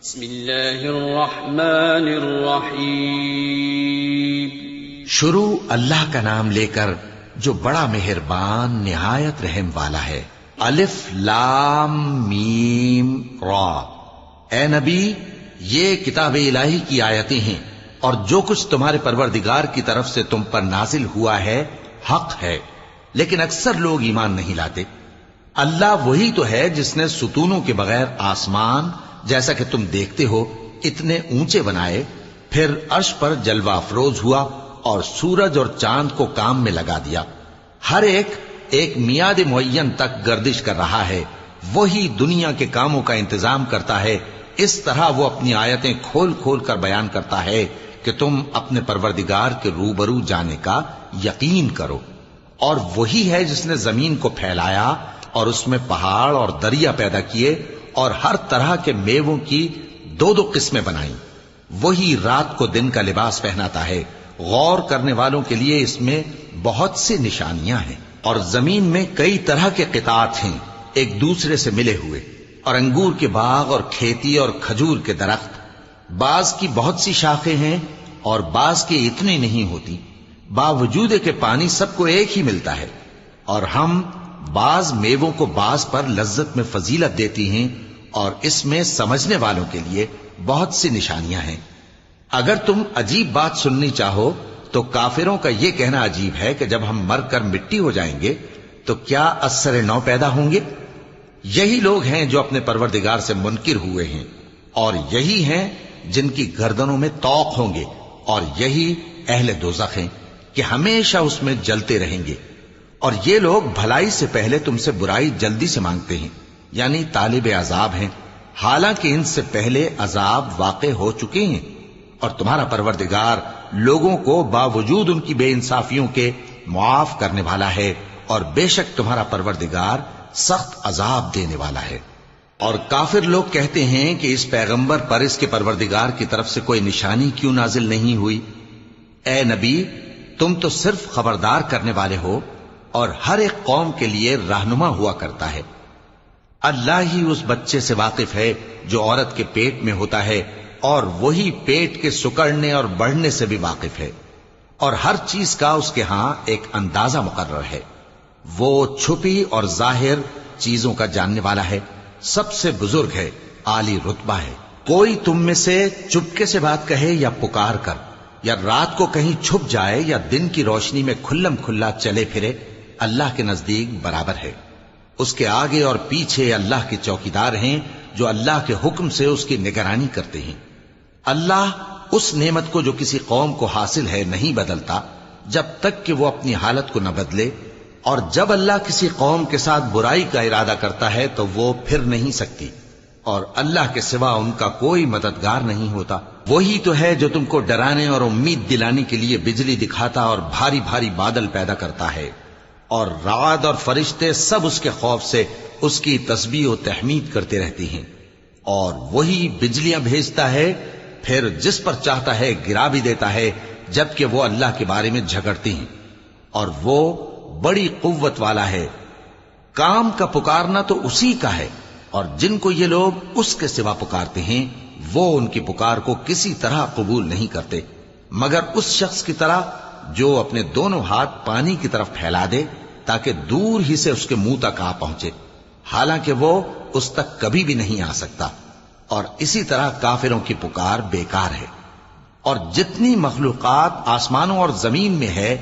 بسم اللہ الرحمن الرحیم. شروع اللہ کا نام لے کر جو بڑا مہربان نہایت رحم والا ہے. الف لام میم را. اے نبی، یہ کتاب الہی کی آیتیں ہیں اور جو کچھ تمہارے پروردگار کی طرف سے تم پر نازل ہوا ہے حق ہے، لیکن اکثر لوگ ایمان نہیں لاتے. اللہ وہی تو ہے جس نے ستونوں کے بغیر آسمان جیسا کہ تم دیکھتے ہو اتنے اونچے بنائے، پھر عرش پر جلوہ افروز ہوا اور سورج اور چاند کو کام میں لگا دیا. ہر ایک میعاد معین تک گردش کر رہا ہے. وہی دنیا کے کاموں کا انتظام کرتا ہے. اس طرح وہ اپنی آیتیں کھول کھول کر بیان کرتا ہے کہ تم اپنے پروردگار کے روبرو جانے کا یقین کرو. اور وہی ہے جس نے زمین کو پھیلایا اور اس میں پہاڑ اور دریا پیدا کیے اور ہر طرح کے میووں کی دو دو قسمیں بنائیں. وہی رات کو دن کا لباس پہناتا ہے. غور کرنے والوں کے لیے اس میں بہت سی نشانیاں ہیں. اور زمین میں کئی طرح کے قطعات ہیں ایک دوسرے سے ملے ہوئے، اور انگور کے باغ اور کھیتی اور کھجور کے درخت. بعض کی بہت سی شاخیں ہیں اور بعض کی اتنی نہیں ہوتی، باوجود کہ پانی سب کو ایک ہی ملتا ہے. اور ہم بعض میووں کو بعض پر لذت میں فضیلت دیتی ہیں، اور اس میں سمجھنے والوں کے لیے بہت سی نشانیاں ہیں. اگر تم عجیب بات سننی چاہو تو کافروں کا یہ کہنا عجیب ہے کہ جب ہم مر کر مٹی ہو جائیں گے تو کیا اثر نو پیدا ہوں گے؟ یہی لوگ ہیں جو اپنے پروردگار سے منکر ہوئے ہیں، اور یہی ہیں جن کی گردنوں میں طوق ہوں گے، اور یہی اہل دوزخ ہیں کہ ہمیشہ اس میں جلتے رہیں گے. اور یہ لوگ بھلائی سے پہلے تم سے برائی جلدی سے مانگتے ہیں، یعنی طالب عذاب ہیں، حالانکہ ان سے پہلے عذاب واقع ہو چکے ہیں. اور تمہارا پروردگار لوگوں کو باوجود ان کی بے انصافیوں کے معاف کرنے والا ہے، اور بے شک تمہارا پروردگار سخت عذاب دینے والا ہے. اور کافر لوگ کہتے ہیں کہ اس پیغمبر پر اس کے پروردگار کی طرف سے کوئی نشانی کیوں نازل نہیں ہوئی؟ اے نبی، تم تو صرف خبردار کرنے والے ہو اور ہر ایک قوم کے لیے رہنما ہوا کرتا ہے. اللہ ہی اس بچے سے واقف ہے جو عورت کے پیٹ میں ہوتا ہے، اور وہی پیٹ کے سکڑنے اور بڑھنے سے بھی واقف ہے. اور ہر چیز کا اس کے ہاں ایک اندازہ مقرر ہے. وہ چھپی اور ظاہر چیزوں کا جاننے والا ہے، سب سے بزرگ ہے، عالی رتبہ ہے. کوئی تم میں سے چپکے سے بات کہے یا پکار کر، یا رات کو کہیں چھپ جائے یا دن کی روشنی میں کھلم کھلا چلے پھرے، اللہ کے نزدیک برابر ہے. اس کے آگے اور پیچھے اللہ کے چوکیدار ہیں جو اللہ کے حکم سے اس کی نگرانی کرتے ہیں. اللہ اس نعمت کو جو کسی قوم کو حاصل ہے نہیں بدلتا جب تک کہ وہ اپنی حالت کو نہ بدلے، اور جب اللہ کسی قوم کے ساتھ برائی کا ارادہ کرتا ہے تو وہ پھر نہیں سکتی، اور اللہ کے سوا ان کا کوئی مددگار نہیں ہوتا. وہی تو ہے جو تم کو ڈرانے اور امید دلانے کے لیے بجلی دکھاتا اور بھاری بھاری بادل پیدا کرتا ہے، اور رعد اور فرشتے سب اس کے خوف سے اس کی تسبیح و تحمید کرتے رہتے ہیں. اور وہی بجلیاں بھیجتا ہے، پھر جس پر چاہتا ہے گرا بھی دیتا ہے، جبکہ وہ اللہ کے بارے میں جھگڑتے ہیں. اور وہ بڑی قوت والا ہے. کام کا پکارنا تو اسی کا ہے، اور جن کو یہ لوگ اس کے سوا پکارتے ہیں وہ ان کی پکار کو کسی طرح قبول نہیں کرتے، مگر اس شخص کی طرح جو اپنے دونوں ہاتھ پانی کی طرف پھیلا دے تاکہ دور ہی سے اس کے منہ تک آ پہنچے، حالانکہ وہ اس تک کبھی بھی نہیں آ سکتا. اور اسی طرح کافروں کی پکار بیکار ہے. اور جتنی مخلوقات آسمانوں اور زمین میں ہے،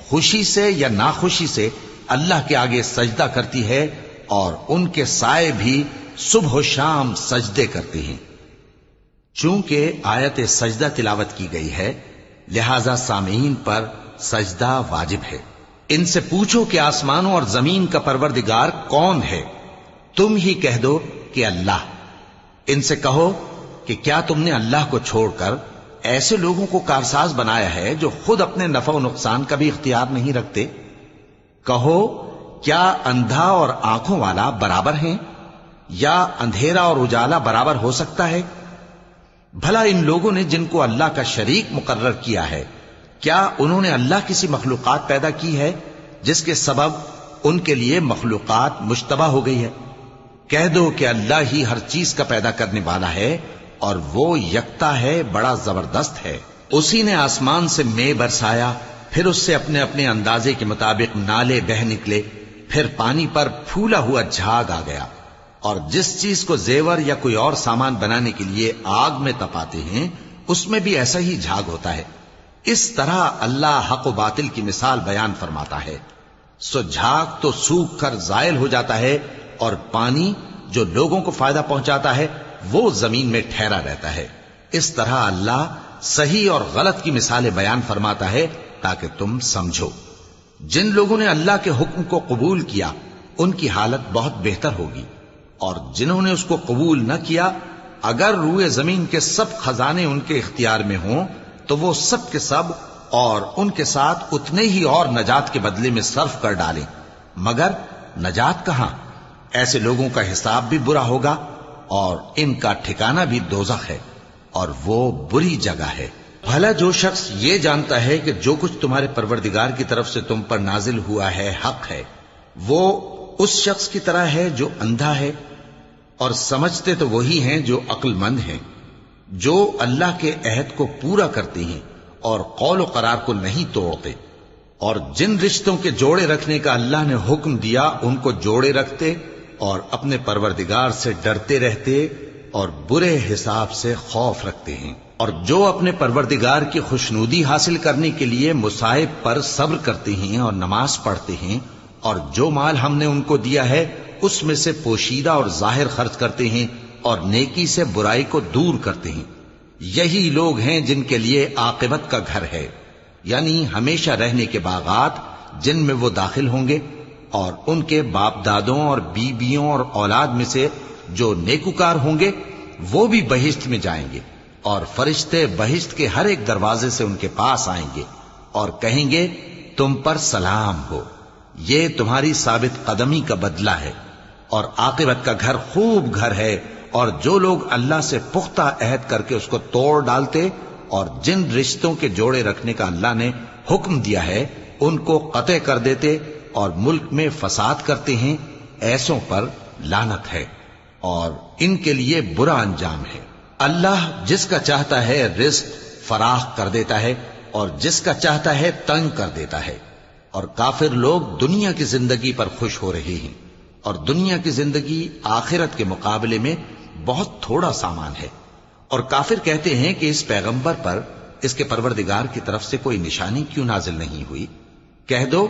خوشی سے یا ناخوشی سے اللہ کے آگے سجدہ کرتی ہے، اور ان کے سائے بھی صبح و شام سجدے کرتے ہیں. چونکہ آیت سجدہ تلاوت کی گئی ہے لہذا سامعین پر سجدہ واجب ہے. ان سے پوچھو کہ آسمانوں اور زمین کا پروردگار کون ہے؟ تم ہی کہہ دو کہ اللہ. ان سے کہو کہ کیا تم نے اللہ کو چھوڑ کر ایسے لوگوں کو کارساز بنایا ہے جو خود اپنے نفع و نقصان کا بھی اختیار نہیں رکھتے؟ کہو کیا اندھا اور آنکھوں والا برابر ہیں، یا اندھیرا اور اجالا برابر ہو سکتا ہے؟ بھلا ان لوگوں نے جن کو اللہ کا شریک مقرر کیا ہے، کیا انہوں نے اللہ کسی مخلوقات پیدا کی ہے جس کے سبب ان کے لیے مخلوقات مشتبہ ہو گئی ہے؟ کہہ دو کہ اللہ ہی ہر چیز کا پیدا کرنے والا ہے، اور وہ یکتا ہے، بڑا زبردست ہے۔ اسی نے آسمان سے مے برسایا، پھر اس سے اپنے اپنے اندازے کے مطابق نالے بہ نکلے، پھر پانی پر پھولا ہوا جھاگ آ گیا، اور جس چیز کو زیور یا کوئی اور سامان بنانے کے لیے آگ میں تپاتے ہیں اس میں بھی ایسا ہی جھاگ ہوتا ہے۔ اس طرح اللہ حق و باطل کی مثال بیان فرماتا ہے۔ سو جھاگ تو سوکھ کر زائل ہو جاتا ہے، اور پانی جو لوگوں کو فائدہ پہنچاتا ہے وہ زمین میں ٹھہرا رہتا ہے۔ اس طرح اللہ صحیح اور غلط کی مثالیں بیان فرماتا ہے تاکہ تم سمجھو۔ جن لوگوں نے اللہ کے حکم کو قبول کیا ان کی حالت بہت بہتر ہوگی، اور جنہوں نے اس کو قبول نہ کیا، اگر روئے زمین کے سب خزانے ان کے اختیار میں ہوں تو وہ سب کے سب اور ان کے ساتھ اتنے ہی اور نجات کے بدلے میں صرف کر ڈالیں، مگر نجات کہاں؟ ایسے لوگوں کا حساب بھی برا ہوگا، اور ان کا ٹھکانہ بھی دوزخ ہے، اور وہ بری جگہ ہے۔ بھلا جو شخص یہ جانتا ہے کہ جو کچھ تمہارے پروردگار کی طرف سے تم پر نازل ہوا ہے حق ہے، وہ اس شخص کی طرح ہے جو اندھا ہے، اور سمجھتے تو وہی ہیں جو عقل مند ہیں، جو اللہ کے عہد کو پورا کرتے ہیں اور قول و قرار کو نہیں توڑتے، اور جن رشتوں کے جوڑے رکھنے کا اللہ نے حکم دیا ان کو جوڑے رکھتے، اور اپنے پروردگار سے ڈرتے رہتے اور برے حساب سے خوف رکھتے ہیں، اور جو اپنے پروردگار کی خوشنودی حاصل کرنے کے لیے مصائب پر صبر کرتے ہیں اور نماز پڑھتے ہیں، اور جو مال ہم نے ان کو دیا ہے اس میں سے پوشیدہ اور ظاہر خرچ کرتے ہیں، اور نیکی سے برائی کو دور کرتے ہیں، یہی لوگ ہیں جن کے لیے عاقبت کا گھر ہے، یعنی ہمیشہ رہنے کے باغات جن میں وہ داخل ہوں گے، اور ان کے باپ دادوں اور بیویوں اور اولاد میں سے جو نیکوکار ہوں گے وہ بھی بہشت میں جائیں گے، اور فرشتے بہشت کے ہر ایک دروازے سے ان کے پاس آئیں گے اور کہیں گے تم پر سلام ہو، یہ تمہاری ثابت قدمی کا بدلہ ہے، اور عاقبت کا گھر خوب گھر ہے۔ اور جو لوگ اللہ سے پختہ عہد کر کے اس کو توڑ ڈالتے اور جن رشتوں کے جوڑے رکھنے کا اللہ نے حکم دیا ہے ان کو قطع کر دیتے اور ملک میں فساد کرتے ہیں، ایسوں پر لعنت ہے اور ان کے لیے برا انجام ہے۔ اللہ جس کا چاہتا ہے رزق فراخ کر دیتا ہے اور جس کا چاہتا ہے تنگ کر دیتا ہے، اور کافر لوگ دنیا کی زندگی پر خوش ہو رہے ہیں، اور دنیا کی زندگی آخرت کے مقابلے میں بہت تھوڑا سامان ہے۔ اور کافر کہتے ہیں کہ اس پیغمبر پر اس کے پروردگار کی طرف سے کوئی نشانی کیوں نازل نہیں ہوئی؟ کہہ دو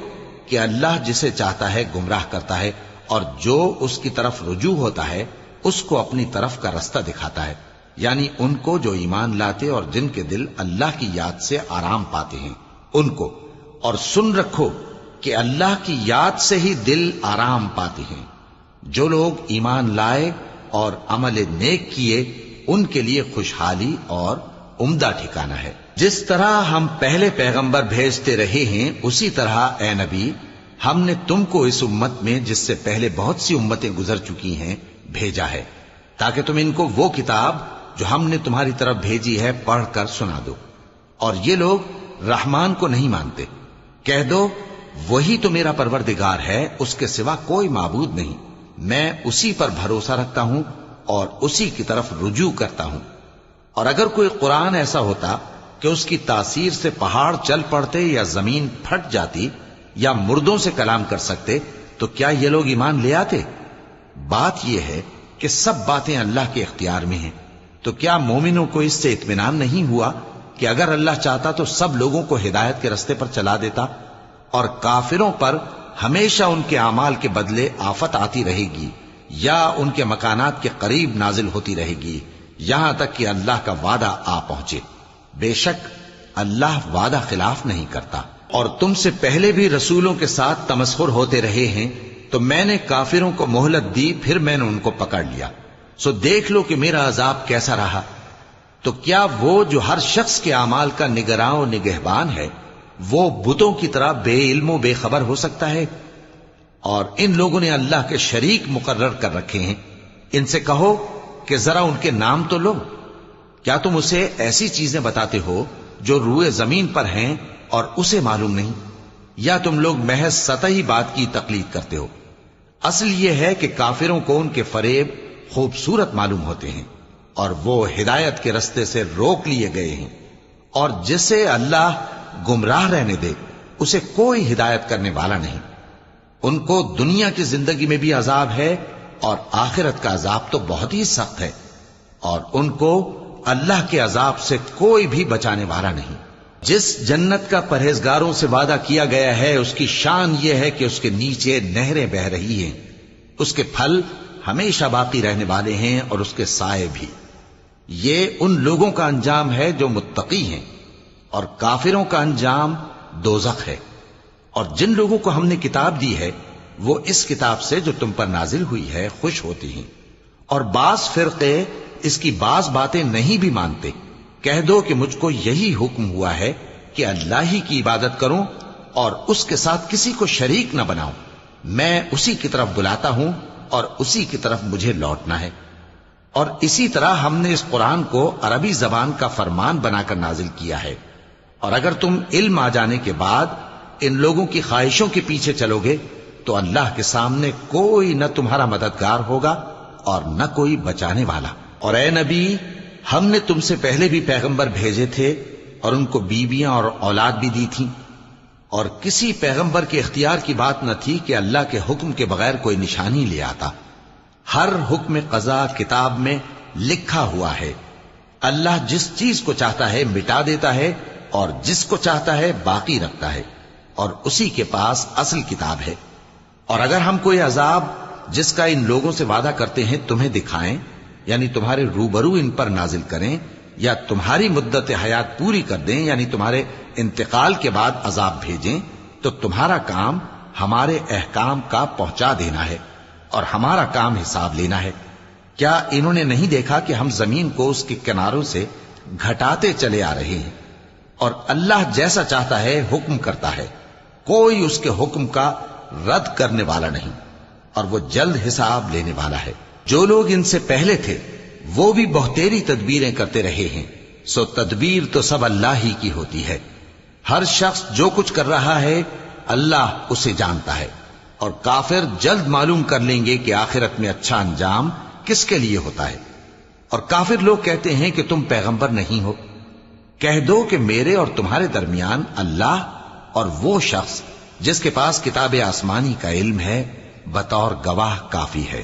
کہ اللہ جسے چاہتا ہے گمراہ کرتا ہے، اور جو اس کی طرف رجوع ہوتا ہے اس کو اپنی طرف کا رستہ دکھاتا ہے، یعنی ان کو جو ایمان لاتے اور جن کے دل اللہ کی یاد سے آرام پاتے ہیں ان کو۔ اور سن رکھو کہ اللہ کی یاد سے ہی دل آرام پاتے ہیں۔ جو لوگ ایمان لائے اور عمل نیک کیے ان کے لیے خوشحالی اور عمدہ ٹھکانہ ہے۔ جس طرح ہم پہلے پیغمبر بھیجتے رہے ہیں اسی طرح اے نبی ہم نے تم کو اس امت میں جس سے پہلے بہت سی امتیں گزر چکی ہیں بھیجا ہے، تاکہ تم ان کو وہ کتاب جو ہم نے تمہاری طرف بھیجی ہے پڑھ کر سنا دو۔ اور یہ لوگ رحمان کو نہیں مانتے، کہہ دو وہی تو میرا پروردگار ہے، اس کے سوا کوئی معبود نہیں، میں اسی پر بھروسہ رکھتا ہوں اور اسی کی طرف رجوع کرتا ہوں۔ اور اگر کوئی قرآن ایسا ہوتا کہ اس کی تاثیر سے پہاڑ چل پڑتے یا زمین پھٹ جاتی یا مردوں سے کلام کر سکتے تو کیا یہ لوگ ایمان لے آتے؟ بات یہ ہے کہ سب باتیں اللہ کے اختیار میں ہیں، تو کیا مومنوں کو اس سے اطمینان نہیں ہوا کہ اگر اللہ چاہتا تو سب لوگوں کو ہدایت کے رستے پر چلا دیتا؟ اور کافروں پر ہمیشہ ان کے اعمال کے بدلے آفت آتی رہے گی یا ان کے مکانات کے قریب نازل ہوتی رہے گی، یہاں تک کہ اللہ کا وعدہ آ پہنچے۔ بے شک اللہ وعدہ خلاف نہیں کرتا۔ اور تم سے پہلے بھی رسولوں کے ساتھ تمسخر ہوتے رہے ہیں، تو میں نے کافروں کو مہلت دی، پھر میں نے ان کو پکڑ لیا، سو دیکھ لو کہ میرا عذاب کیسا رہا۔ تو کیا وہ جو ہر شخص کے اعمال کا نگراں و نگہبان ہے وہ بتوں کی طرح بے علم و بے خبر ہو سکتا ہے؟ اور ان لوگوں نے اللہ کے شریک مقرر کر رکھے ہیں، ان سے کہو کہ ذرا ان کے نام تو لو۔ کیا تم اسے ایسی چیزیں بتاتے ہو جو روئے زمین پر ہیں اور اسے معلوم نہیں، یا تم لوگ محض سطحی بات کی تقلید کرتے ہو؟ اصل یہ ہے کہ کافروں کو ان کے فریب خوبصورت معلوم ہوتے ہیں، اور وہ ہدایت کے رستے سے روک لیے گئے ہیں، اور جسے اللہ گمراہ رہنے دے اسے کوئی ہدایت کرنے والا نہیں۔ ان کو دنیا کی زندگی میں بھی عذاب ہے اور آخرت کا عذاب تو بہت ہی سخت ہے، اور ان کو اللہ کے عذاب سے کوئی بھی بچانے والا نہیں۔ جس جنت کا پرہیزگاروں سے وعدہ کیا گیا ہے اس کی شان یہ ہے کہ اس کے نیچے نہریں بہ رہی ہیں، اس کے پھل ہمیشہ باقی رہنے والے ہیں اور اس کے سائے بھی۔ یہ ان لوگوں کا انجام ہے جو متقی ہیں، اور کافروں کا انجام دوزخ ہے۔ اور جن لوگوں کو ہم نے کتاب دی ہے وہ اس کتاب سے جو تم پر نازل ہوئی ہے خوش ہوتی ہیں، اور بعض فرقے اس کی بعض باتیں نہیں بھی مانتے۔ کہہ دو کہ مجھ کو یہی حکم ہوا ہے کہ اللہ ہی کی عبادت کروں اور اس کے ساتھ کسی کو شریک نہ بناؤں۔ میں اسی کی طرف بلاتا ہوں اور اسی کی طرف مجھے لوٹنا ہے۔ اور اسی طرح ہم نے اس قرآن کو عربی زبان کا فرمان بنا کر نازل کیا ہے، اور اگر تم علم آ جانے کے بعد ان لوگوں کی خواہشوں کے پیچھے چلو گے تو اللہ کے سامنے کوئی نہ تمہارا مددگار ہوگا اور نہ کوئی بچانے والا۔ اور اے نبی، ہم نے تم سے پہلے بھی پیغمبر بھیجے تھے اور ان کو بیویاں اور اولاد بھی دی تھیں، اور کسی پیغمبر کے اختیار کی بات نہ تھی کہ اللہ کے حکم کے بغیر کوئی نشانی لے آتا۔ ہر حکم قضا کتاب میں لکھا ہوا ہے۔ اللہ جس چیز کو چاہتا ہے مٹا دیتا ہے اور جس کو چاہتا ہے باقی رکھتا ہے، اور اسی کے پاس اصل کتاب ہے۔ اور اگر ہم کوئی عذاب جس کا ان لوگوں سے وعدہ کرتے ہیں تمہیں دکھائیں، یعنی تمہارے روبرو ان پر نازل کریں، یا تمہاری مدت حیات پوری کر دیں، یعنی تمہارے انتقال کے بعد عذاب بھیجیں، تو تمہارا کام ہمارے احکام کا پہنچا دینا ہے اور ہمارا کام حساب لینا ہے۔ کیا انہوں نے نہیں دیکھا کہ ہم زمین کو اس کے کناروں سے گھٹاتے چلے آ رہے ہیں؟ اور اللہ جیسا چاہتا ہے حکم کرتا ہے، کوئی اس کے حکم کا رد کرنے والا نہیں، اور وہ جلد حساب لینے والا ہے۔ جو لوگ ان سے پہلے تھے وہ بھی بہتیری تدبیریں کرتے رہے ہیں، سو تدبیر تو سب اللہ ہی کی ہوتی ہے۔ ہر شخص جو کچھ کر رہا ہے اللہ اسے جانتا ہے، اور کافر جلد معلوم کر لیں گے کہ آخرت میں اچھا انجام کس کے لیے ہوتا ہے۔ اور کافر لوگ کہتے ہیں کہ تم پیغمبر نہیں ہو۔ کہہ دو کہ میرے اور تمہارے درمیان اللہ اور وہ شخص جس کے پاس کتاب آسمانی کا علم ہے بطور گواہ کافی ہے۔